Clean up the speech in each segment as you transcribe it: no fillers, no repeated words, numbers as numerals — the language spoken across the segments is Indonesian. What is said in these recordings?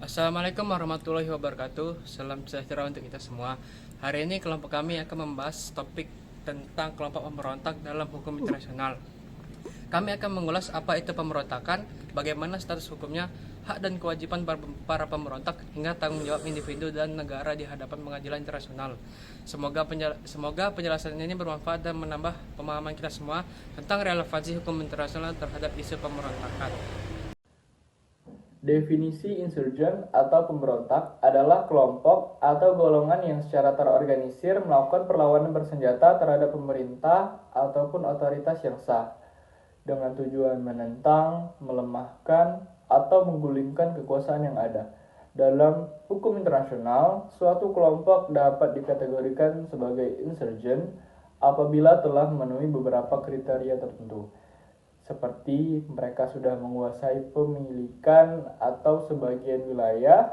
Assalamualaikum warahmatullahi wabarakatuh. Salam sejahtera untuk kita semua. Hari ini kelompok kami akan membahas topik tentang kelompok pemberontak dalam hukum internasional. Kami akan mengulas apa itu pemberontakan, bagaimana status hukumnya, hak dan kewajiban para pemberontak, hingga tanggung jawab individu dan negara di hadapan pengadilan internasional. Semoga penjelasan ini bermanfaat dan menambah pemahaman kita semua tentang relevansi hukum internasional terhadap isu pemberontakan. Definisi insurgen atau pemberontak adalah kelompok atau golongan yang secara terorganisir melakukan perlawanan bersenjata terhadap pemerintah ataupun otoritas yang sah dengan tujuan menentang, melemahkan, atau menggulingkan kekuasaan yang ada. Dalam hukum internasional, suatu kelompok dapat dikategorikan sebagai insurgen apabila telah memenuhi beberapa kriteria tertentu, seperti mereka sudah menguasai pemilikan atau sebagian wilayah,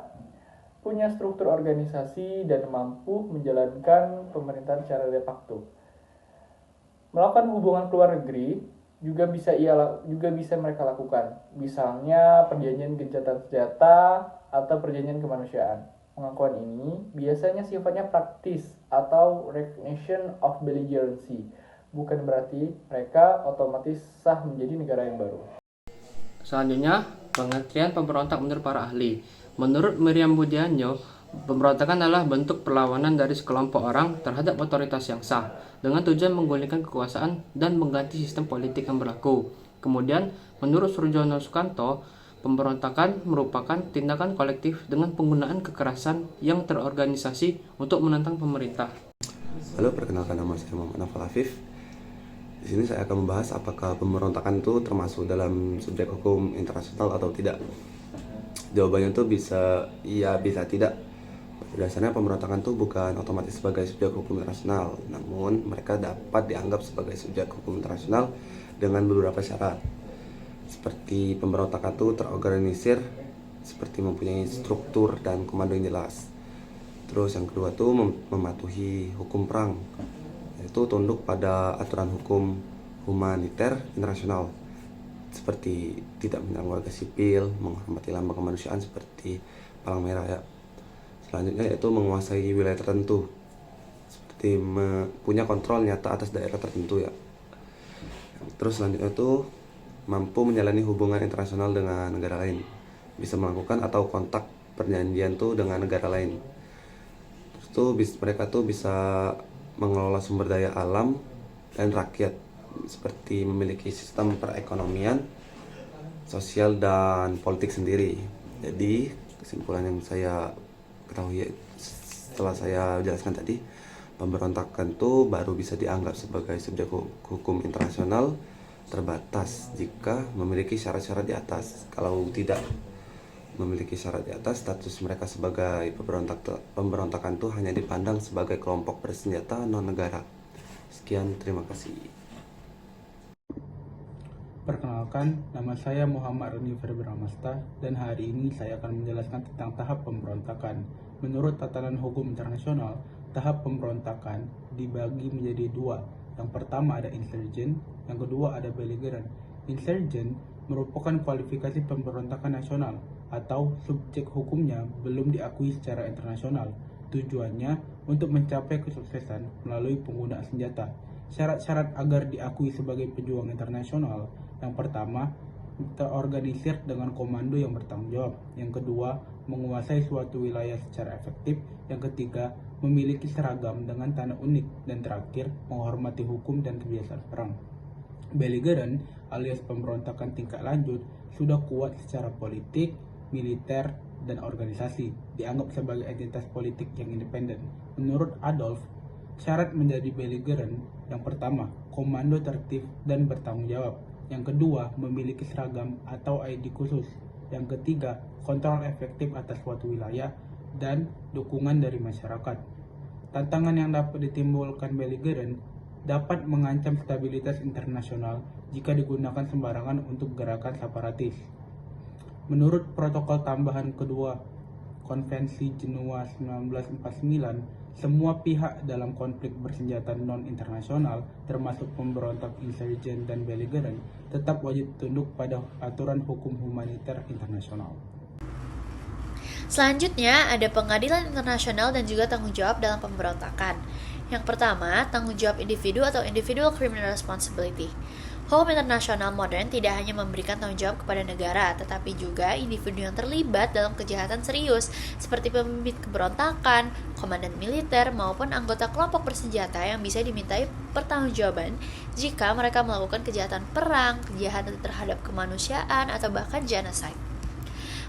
punya struktur organisasi, dan mampu menjalankan pemerintahan secara de facto. Melakukan hubungan keluar negeri juga bisa mereka lakukan, misalnya perjanjian gencatan senjata atau perjanjian kemanusiaan. Pengakuan ini biasanya sifatnya praktis atau recognition of belligerency, bukan berarti mereka otomatis sah menjadi negara yang baru. Selanjutnya, pengertian pemberontak menurut para ahli. Menurut Miriam Budianyo, pemberontakan adalah bentuk perlawanan dari sekelompok orang terhadap otoritas yang sah, dengan tujuan menggulingkan kekuasaan dan mengganti sistem politik yang berlaku. Kemudian, menurut Surjono Sukanto, pemberontakan merupakan tindakan kolektif dengan penggunaan kekerasan yang terorganisasi untuk menentang pemerintah. Halo, perkenalkan nama saya Muhammad Nafal Afif. Di sini saya akan membahas apakah pemberontakan itu termasuk dalam subjek hukum internasional atau tidak. Jawabannya itu bisa iya, bisa tidak. Dasarnya pemberontakan itu bukan otomatis sebagai subjek hukum internasional, namun mereka dapat dianggap sebagai subjek hukum internasional dengan beberapa syarat. Seperti pemberontakan itu terorganisir, seperti mempunyai struktur dan komando yang jelas. Terus yang kedua itu mematuhi hukum perang, yaitu tunduk pada aturan hukum humaniter internasional, seperti tidak menyerang warga sipil, menghormati lambang kemanusiaan seperti palang merah ya. Selanjutnya yaitu menguasai wilayah tertentu, seperti punya kontrol nyata atas daerah tertentu ya. Terus selanjutnya itu mampu menjalani hubungan internasional dengan negara lain, bisa melakukan atau kontak perjanjian tuh dengan negara lain. Mereka tuh bisa mengelola sumber daya alam dan rakyat, seperti memiliki sistem perekonomian, sosial, dan politik sendiri. Jadi kesimpulan yang saya ketahui setelah saya jelaskan tadi, pemberontakan itu baru bisa dianggap sebagai subjek hukum internasional terbatas jika memiliki syarat-syarat di atas. Kalau tidak memiliki syarat di atas, status mereka sebagai pemberontakan itu hanya dipandang sebagai kelompok bersenjata non-negara. Sekian, terima kasih. Perkenalkan, nama saya Muhammad Rani Ferbramasta dan hari ini saya akan menjelaskan tentang tahap pemberontakan. Menurut tatanan hukum internasional, tahap pemberontakan dibagi menjadi dua. Yang pertama ada insurgen, yang kedua ada belligerent. Insurgen merupakan kualifikasi pemberontakan nasional atau subjek hukumnya belum diakui secara internasional. Tujuannya untuk mencapai kesuksesan melalui penggunaan senjata. Syarat-syarat agar diakui sebagai pejuang internasional: yang pertama, terorganisir dengan komando yang bertanggung jawab. Yang kedua, menguasai suatu wilayah secara efektif. Yang ketiga, memiliki seragam dengan tanda unik. Dan terakhir, menghormati hukum dan kebiasaan perang. Belligerent alias pemberontakan tingkat lanjut sudah kuat secara politik, militer, dan organisasi, dianggap sebagai entitas politik yang independen. Menurut Adolf, syarat menjadi belligerent: yang pertama, komando tertib dan bertanggung jawab. Yang kedua, memiliki seragam atau ID khusus. Yang ketiga, kontrol efektif atas suatu wilayah dan dukungan dari masyarakat. Tantangan yang dapat ditimbulkan belligerent dapat mengancam stabilitas internasional jika digunakan sembarangan untuk gerakan separatis. Menurut protokol tambahan kedua Konvensi Jenewa 1949, semua pihak dalam konflik bersenjata non-internasional, termasuk pemberontak, insurgen, dan belligerent, tetap wajib tunduk pada aturan hukum humaniter internasional. Selanjutnya, ada pengadilan internasional dan juga tanggung jawab dalam pemberontakan. Yang pertama, tanggung jawab individu atau individual criminal responsibility. Hukum internasional modern tidak hanya memberikan tanggung jawab kepada negara, tetapi juga individu yang terlibat dalam kejahatan serius, seperti pemimpin keberontakan, komandan militer, maupun anggota kelompok bersenjata yang bisa dimintai pertanggungjawaban jika mereka melakukan kejahatan perang, kejahatan terhadap kemanusiaan, atau bahkan genocide.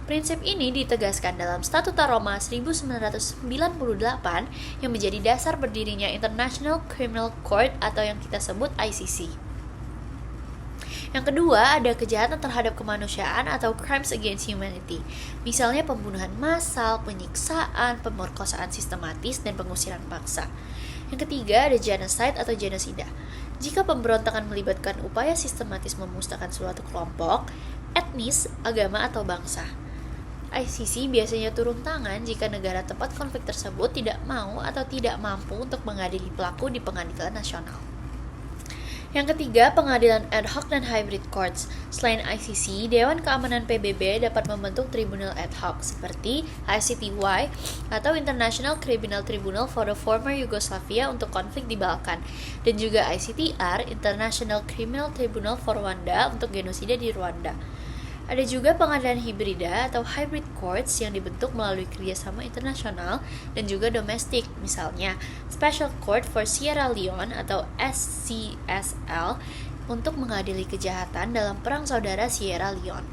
Prinsip ini ditegaskan dalam Statuta Roma 1998 yang menjadi dasar berdirinya International Criminal Court atau yang kita sebut ICC. Yang kedua, ada kejahatan terhadap kemanusiaan atau crimes against humanity. Misalnya pembunuhan massal, penyiksaan, pemerkosaan sistematis, dan pengusiran paksa. Yang ketiga, ada genocide atau genosida. Jika pemberontakan melibatkan upaya sistematis memusnahkan suatu kelompok, etnis, agama, atau bangsa. ICC biasanya turun tangan jika negara tempat konflik tersebut tidak mau atau tidak mampu untuk mengadili pelaku di pengadilan nasional. Yang ketiga, pengadilan ad hoc dan hybrid courts. Selain ICC, Dewan Keamanan PBB dapat membentuk tribunal ad hoc seperti ICTY atau International Criminal Tribunal for the Former Yugoslavia untuk konflik di Balkan, dan juga ICTR, International Criminal Tribunal for Rwanda untuk genosida di Rwanda. Ada juga pengadilan hibrida atau hybrid courts yang dibentuk melalui kerjasama internasional dan juga domestik, misalnya Special Court for Sierra Leone atau SCSL untuk mengadili kejahatan dalam Perang Saudara Sierra Leone.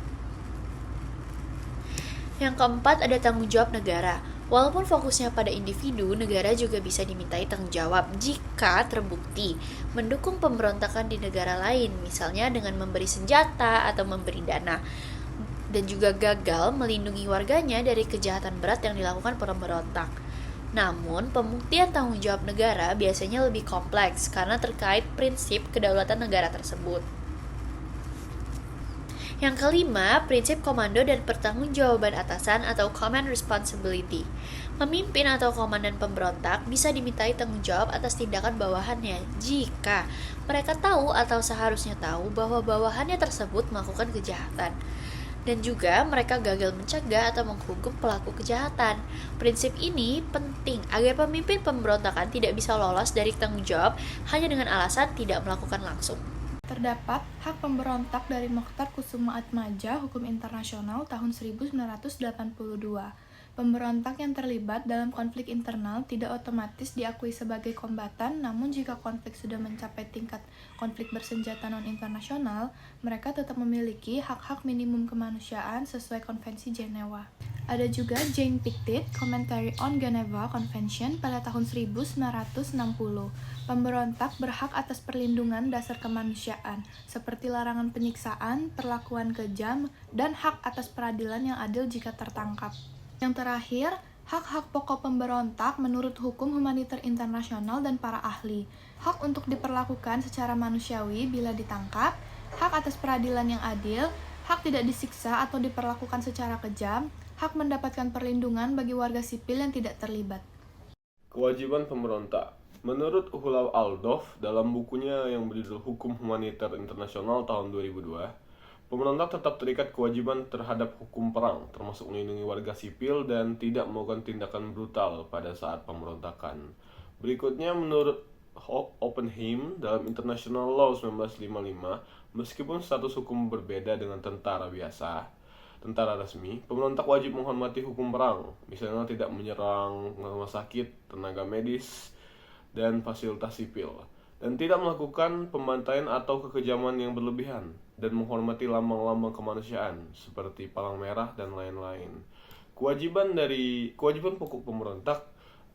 Yang keempat, ada tanggung jawab negara. Walaupun fokusnya pada individu, negara juga bisa dimintai tanggung jawab jika terbukti mendukung pemberontakan di negara lain, misalnya dengan memberi senjata atau memberi dana, dan juga gagal melindungi warganya dari kejahatan berat yang dilakukan pemberontak. Namun, pembuktian tanggung jawab negara biasanya lebih kompleks karena terkait prinsip kedaulatan negara tersebut. Yang kelima, prinsip komando dan pertanggungjawaban atasan atau command responsibility. Pemimpin atau komandan pemberontak bisa dimintai tanggung jawab atas tindakan bawahannya jika mereka tahu atau seharusnya tahu bahwa bawahannya tersebut melakukan kejahatan, dan juga mereka gagal mencegah atau menghukum pelaku kejahatan. Prinsip ini penting agar pemimpin pemberontakan tidak bisa lolos dari tanggung jawab hanya dengan alasan tidak melakukan langsung. Terdapat hak pemberontak dari Mokhtar Kusumaatmadja Hukum Internasional tahun 1982. Pemberontak yang terlibat dalam konflik internal tidak otomatis diakui sebagai kombatan, namun jika konflik sudah mencapai tingkat konflik bersenjata non-internasional, mereka tetap memiliki hak-hak minimum kemanusiaan sesuai Konvensi Jenewa. Ada juga Jane Pictet, Commentary on Geneva Convention pada tahun 1960. Pemberontak berhak atas perlindungan dasar kemanusiaan, seperti larangan penyiksaan, perlakuan kejam, dan hak atas peradilan yang adil jika tertangkap. Yang terakhir, hak-hak pokok pemberontak menurut hukum humaniter internasional dan para ahli. Hak untuk diperlakukan secara manusiawi bila ditangkap, hak atas peradilan yang adil, hak tidak disiksa atau diperlakukan secara kejam, hak mendapatkan perlindungan bagi warga sipil yang tidak terlibat. Kewajiban pemberontak. Menurut Uhlaw Aldov dalam bukunya yang berjudul Hukum Humaniter Internasional tahun 2002, pemberontak tetap terikat kewajiban terhadap hukum perang, termasuk melindungi warga sipil dan tidak melakukan tindakan brutal pada saat pemberontakan. Berikutnya, menurut Oppenheim dalam International Law 1955, meskipun status hukum berbeda dengan tentara biasa, tentara resmi, pemberontak wajib menghormati hukum perang, misalnya tidak menyerang rumah sakit, tenaga medis, dan fasilitas sipil, dan tidak melakukan pembantaian atau kekejaman yang berlebihan, dan menghormati lambang-lambang kemanusiaan seperti palang merah dan lain-lain. Kewajiban pokok pemberontak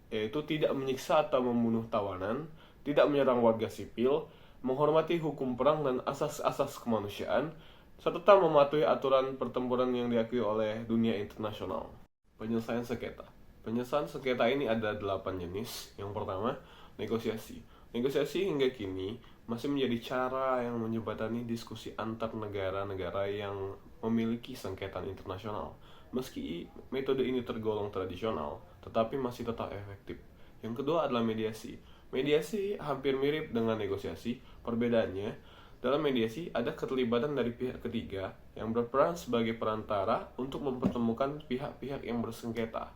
yaitu tidak menyiksa atau membunuh tawanan, tidak menyerang warga sipil, menghormati hukum perang dan asas-asas kemanusiaan, serta mematuhi aturan pertempuran yang diakui oleh dunia internasional. Penyelesaian sengketa. Penyelesaian sengketa ini ada 8 jenis. Yang pertama, negosiasi. Negosiasi hingga kini masih menjadi cara yang menjembatani diskusi antar negara-negara yang memiliki sengketa internasional. Meski metode ini tergolong tradisional, tetapi masih tetap efektif. Yang kedua adalah mediasi. Mediasi hampir mirip dengan negosiasi. Perbedaannya, dalam mediasi ada keterlibatan dari pihak ketiga yang berperan sebagai perantara untuk mempertemukan pihak-pihak yang bersengketa.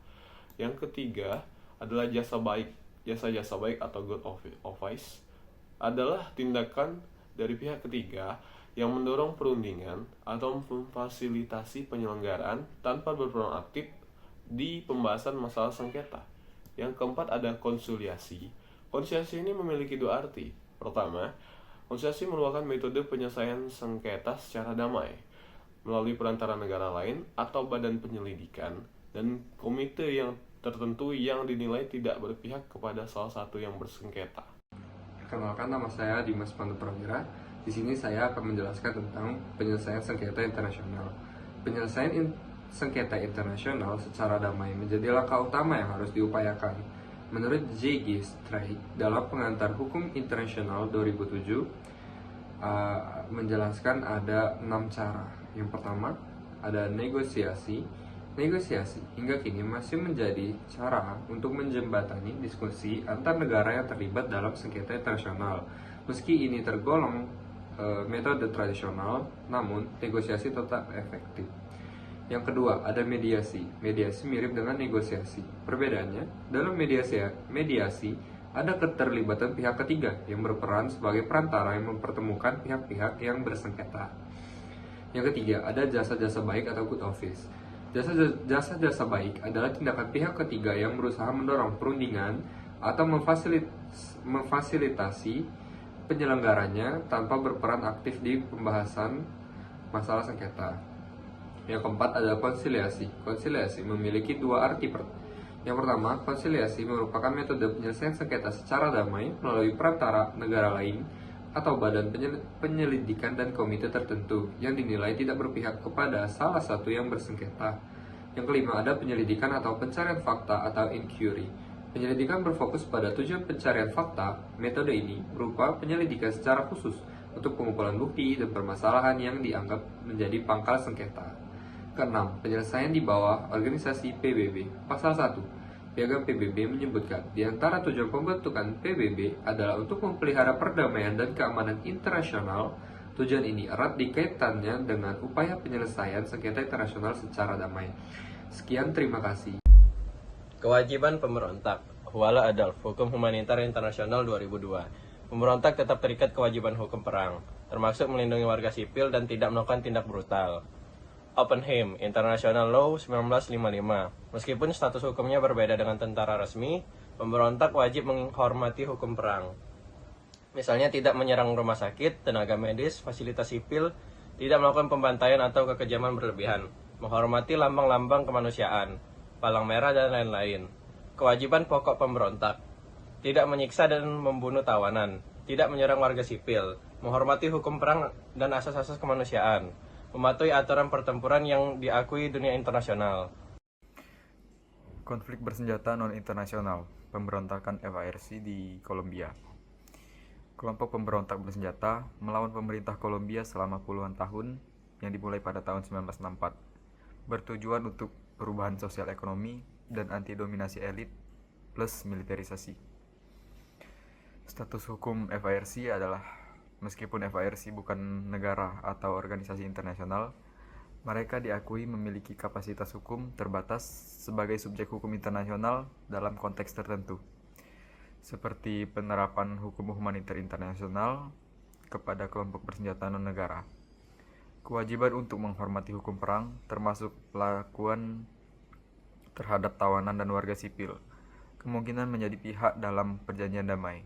Yang ketiga adalah jasa baik. Jasa-jasa baik atau good office adalah tindakan dari pihak ketiga yang mendorong perundingan atau memfasilitasi penyelenggaraan tanpa berperan aktif di pembahasan masalah sengketa. Yang keempat ada konsiliasi. Konsiliasi ini memiliki dua arti. Pertama, konsiliasi merupakan metode penyelesaian sengketa secara damai melalui perantara negara lain atau badan penyelidikan dan komite yang tertentu yang dinilai tidak berpihak kepada salah satu yang bersengketa. Perkenalkan, nama saya Dimas Pandu Prawira. Di sini saya akan menjelaskan tentang penyelesaian sengketa internasional. Penyelesaian sengketa internasional secara damai menjadi langkah utama yang harus diupayakan. Menurut J.G. Strait dalam Pengantar Hukum Internasional 2007, menjelaskan ada 6 cara. Yang pertama, ada negosiasi. Negosiasi hingga kini masih menjadi cara untuk menjembatani diskusi antar negara yang terlibat dalam sengketa internasional. Meski ini tergolong metode tradisional, namun negosiasi tetap efektif. Yang kedua, ada mediasi. Mediasi mirip dengan negosiasi. Perbedaannya, dalam mediasi ada keterlibatan pihak ketiga yang berperan sebagai perantara yang mempertemukan pihak-pihak yang bersengketa. Yang ketiga, ada jasa-jasa baik atau good office. Jasa-jasa baik adalah tindakan pihak ketiga yang berusaha mendorong perundingan atau memfasilitasi penyelenggaranya tanpa berperan aktif di pembahasan masalah sengketa. Yang keempat adalah konsiliasi. Konsiliasi memiliki dua arti. Yang pertama, konsiliasi merupakan metode penyelesaian sengketa secara damai melalui perantara negara lain atau badan penyelidikan dan komite tertentu yang dinilai tidak berpihak kepada salah satu yang bersengketa. Yang kelima, ada penyelidikan atau pencarian fakta atau inquiry. Penyelidikan berfokus pada tujuan pencarian fakta. Metode ini berupa penyelidikan secara khusus untuk pengumpulan bukti dan permasalahan yang dianggap menjadi pangkal sengketa. Keenam, penyelesaian di bawah organisasi PBB. Pasal 1 Piagam PBB menyebutkan, di antara tujuan pembentukan PBB adalah untuk memelihara perdamaian dan keamanan internasional. Tujuan ini erat dikaitannya dengan upaya penyelesaian sengketa internasional secara damai. Sekian, terima kasih. Kewajiban pemberontak. Huala Adolf, Hukum Humaniter Internasional 2002. Pemberontak tetap terikat kewajiban hukum perang, termasuk melindungi warga sipil dan tidak melakukan tindak brutal. Oppenheim, International Law 1955. Meskipun status hukumnya berbeda dengan tentara resmi, pemberontak wajib menghormati hukum perang. Misalnya tidak menyerang rumah sakit, tenaga medis, fasilitas sipil, tidak melakukan pembantaian atau kekejaman berlebihan, menghormati lambang-lambang kemanusiaan, palang merah dan lain-lain. Kewajiban pokok pemberontak: tidak menyiksa dan membunuh tawanan, tidak menyerang warga sipil, menghormati hukum perang dan asas-asas kemanusiaan, mematuhi aturan pertempuran yang diakui dunia internasional. Konflik bersenjata non-internasional, pemberontakan FARC di Kolombia. Kelompok pemberontak bersenjata melawan pemerintah Kolombia selama puluhan tahun yang dimulai pada tahun 1964, bertujuan untuk perubahan sosial ekonomi dan anti-dominasi elit plus militerisasi. Status hukum FARC adalah, meskipun FARC bukan negara atau organisasi internasional, mereka diakui memiliki kapasitas hukum terbatas sebagai subjek hukum internasional dalam konteks tertentu, seperti penerapan hukum humaniter internasional kepada kelompok bersenjata non-negara. Kewajiban untuk menghormati hukum perang termasuk pelakuan terhadap tawanan dan warga sipil, kemungkinan menjadi pihak dalam perjanjian damai,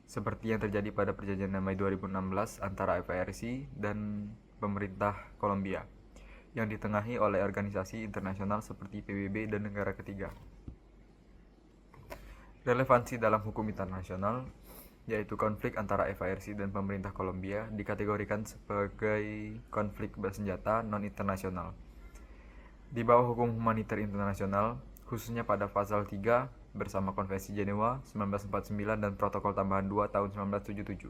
seperti yang terjadi pada perjanjian damai 2016 antara FARC dan pemerintah Kolombia, yang ditengahi oleh organisasi internasional seperti PBB dan negara ketiga. Relevansi dalam hukum internasional, yaitu konflik antara FARC dan pemerintah Kolombia dikategorikan sebagai konflik bersenjata non-internasional. Di bawah hukum humaniter internasional, khususnya pada pasal 3 bersama Konvensi Jenewa 1949 dan Protokol Tambahan 2 tahun 1977.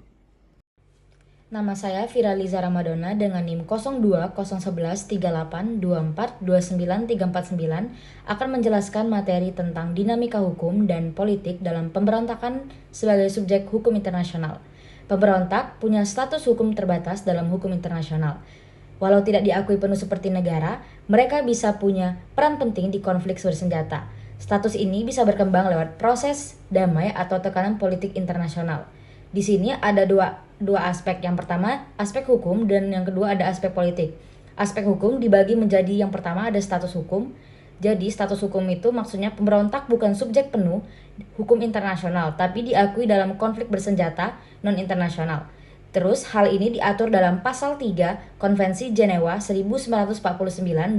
Nama saya Firaliza Ramadona dengan NIM 02-011-38-24-29-349 akan menjelaskan materi tentang dinamika hukum dan politik dalam pemberontakan sebagai subjek hukum internasional. Pemberontak punya status hukum terbatas dalam hukum internasional. Walau tidak diakui penuh seperti negara, mereka bisa punya peran penting di konflik bersenjata. Status ini bisa berkembang lewat proses damai atau tekanan politik internasional. Di sini ada dua aspek. Yang pertama, aspek hukum, dan yang kedua ada aspek politik. Aspek hukum dibagi menjadi yang pertama ada status hukum. Jadi status hukum itu maksudnya pemberontak bukan subjek penuh hukum internasional, tapi diakui dalam konflik bersenjata non-internasional. Terus hal ini diatur dalam pasal 3 Konvensi Jenewa 1949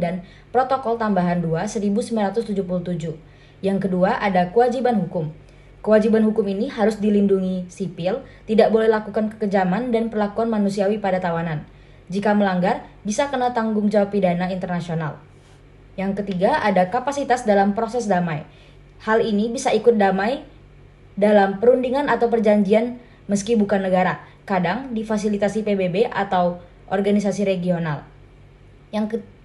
dan Protokol Tambahan 2 1977. Yang kedua ada kewajiban hukum. Kewajiban hukum ini harus dilindungi sipil, tidak boleh lakukan kekejaman dan perlakuan manusiawi pada tawanan. Jika melanggar, bisa kena tanggung jawab pidana internasional. Yang ketiga ada kapasitas dalam proses damai. Hal ini bisa ikut damai dalam perundingan atau perjanjian meski bukan negara. Kadang difasilitasi PBB atau organisasi regional.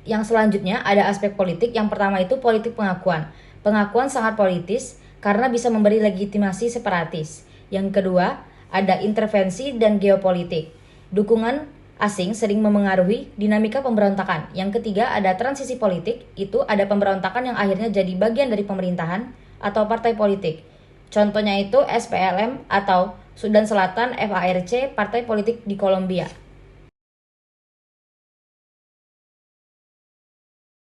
Yang selanjutnya ada aspek politik. Yang pertama itu politik pengakuan. Pengakuan sangat politis karena bisa memberi legitimasi separatis. Yang kedua ada intervensi dan geopolitik. Dukungan asing sering memengaruhi dinamika pemberontakan. Yang ketiga ada transisi politik. Itu ada pemberontakan yang akhirnya jadi bagian dari pemerintahan atau partai politik. Contohnya itu SPLM atau Sudan Selatan, FARC, partai politik di Kolombia.